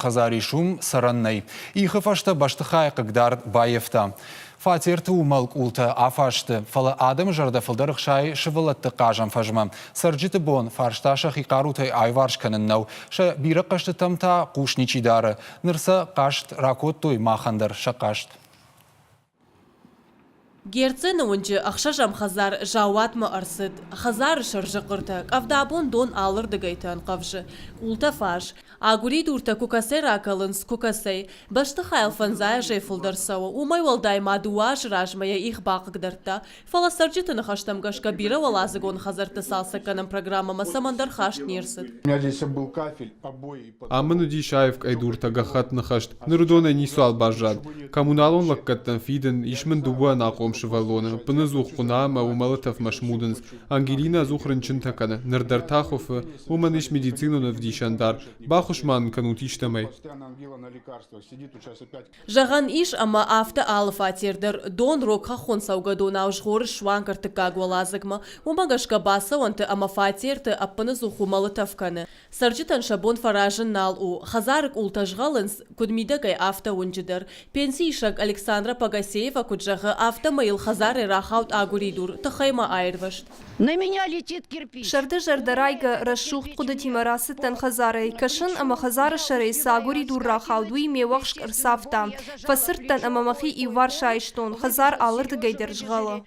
Хазари шум сараннай. Ихы фашта баштыхай қыгдар байыфта. Фатирты умалк улта афашты. Фала адам жарда фылдарық шай шывылатты қажам фажма. Сарджиты бон фаршта шахикарутай айваршканын нау. Ша биры қашты тамта қушничидары. Нырса қашт ракоттой махандар шақашт. Герцен ончы ақшажам хазар жауатмы арсыд. Хазар шыржы қырты. Кавдабон дон алыр дыгайтан қавжы. Улта фаш. Агури дурта кукасей ракалынс кукасей. Башты хайл фанзая жайфылдарсауы. Умай валдай мадуа жражмая их бақыгдарта. Фала сарджитыны хаштамгашка бира валазыгон хазарты салсаканым программама самандар хашт нерсыд. У меня здесь был кафель, обои. Аману дишаев кайдурта гахат нахашт. Нырудона нисуал бажад. Коммуналон лаккаттан фиден ишмен дуба нақом шевалона. Пнызух кунама умалатов машмуденс. Ангелина зухрынчын такана. Нырдартахов уманиш медицину в дишандар. Бахушман канутиштамай. Жаған иш ама афта алы фатирдер. Дон рокха хон саугадон аушғоры шван картыкаг валазыгма. Умагашка баса онты ама фатирты аппанызух умалатовканы. Сарджитан шабон фаражын нал у. Хазарык ултажғалынс кудмидагай афта унжидер. Пенсийшак Александра Пагасеева куджағы афта майл хазары рахаут агуридур. Тахайма айрвашт. На меня летит кирпич. Шарды жардарайга расшухт кудатима расыттан хазарай. Кашын ама хазары шарай сагури дур рахаудуи мевахш карсафта. Фасырттан ама махи и варшайштон. Хазар алырды гайдержгала.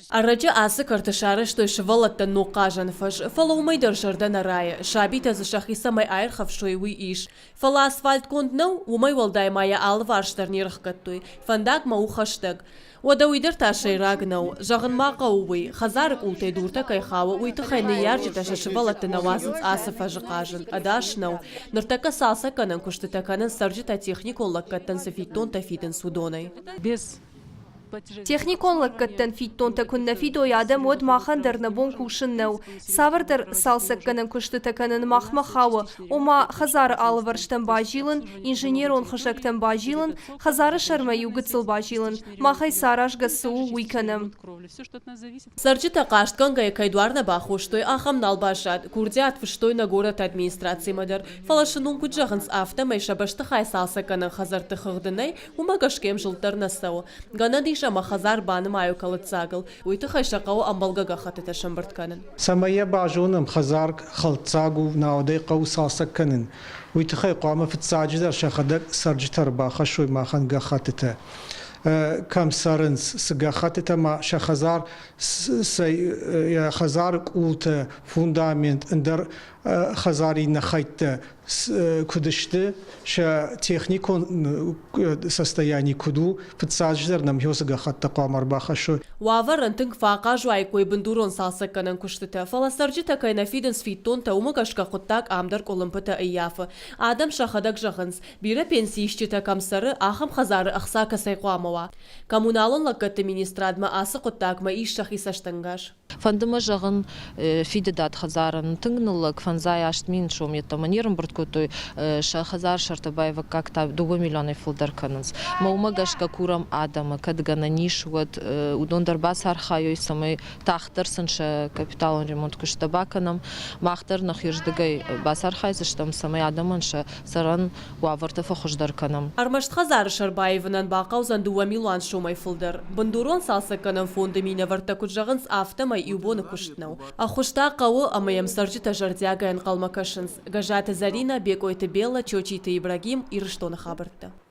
Арраджа асы картышары что швалаттан нуқажан фаш. Фала умайдар жардан арая. Шабита за шахисамай айрхав шойвы иш. Фала асфальт конднау умай валдай мая алы варштар нирхкаттуй. Фандак ма ухаштаг. ودويدر تاشي راغنو جغن ما قوي خزارك ултай дурта кайхава уйты хайны ярджи таша шывалатты навазынц асыфа жықажын адашнау ныртака салса канан кушты таканын сарджита техниколлак каттан сафиттон тафидын судонай. Без Техниконлык каттан фиттон такун нафидо ядам од махандар на бон кушыннау. Савардар салсакканын кушты таканын махмахауы. Ома хазары алыварштан бажилын, инженер он хышактан бажилын, хазары шарма югыцыл бажилын. Махай сараж гасуу уйканым. Сарджита кашткан гай кайдуарна бахуштой ахам налбашат. Курдиат выштой на город администрации мадар. Фалашынун куджағынс афта майша башты хай салсакканын хазарты хығдынай, умагашкем жылтар насау. Ганадиш ама хазар баным аю калыцагыл. Уйты хайшақау амбалгага хатыта шамбыртканын. Самая бажуным хазар халцагу наудей қау салсакканын. Уйты хай қуама фитсаджидар шахадак сарджитар баха шой махан гахатыта. Кам сарынс сгахатыта ма шахазар хазар култа фундамент андер хазари нахайтта кудышты ша техникон состояние куду фитсаджидар нам хёсага хатта қуамар баха шой. Уавар антынг фаqa жуай кой бындурон салсакканын куштыта. Фаласарджита кайна фиден сфиттон та умагашка хуттак амдар колымпыта ияфы. Адам шахадак жағынс. Бира пенсийшчита камсары ахам хазары ахса касай қуамава. Коммуналон лаккатты министрадма асы хуттакма иш шахисаштангаш. фандыма жағын фидедат хазарын тыңнылык фанзай аштмин шом ета манерым бұрткотой хазар шартабаева как-то 2 миллионы филдар канынс. Маумагашка курам адама кадгана нишуат удондар басар хайой самый тахтарсын ша капиталон ремонт куштабаканам махтар нахирждыгай басар хайзыштам самый адаман ша саран уавартафа хуждарканам. Армашт хазары шарбаевынан бақаузан 2 миллион шомай филдар. Бындурон салсакканын фонды мина варта куджағынс автомай юбоны куштнау. Ахушта қауы амаям сарджита жардягаен қалмакашынс. Гажата Зарина, бек ойты Белла, Чочита Ибрагим, ирыштоны хабыртты.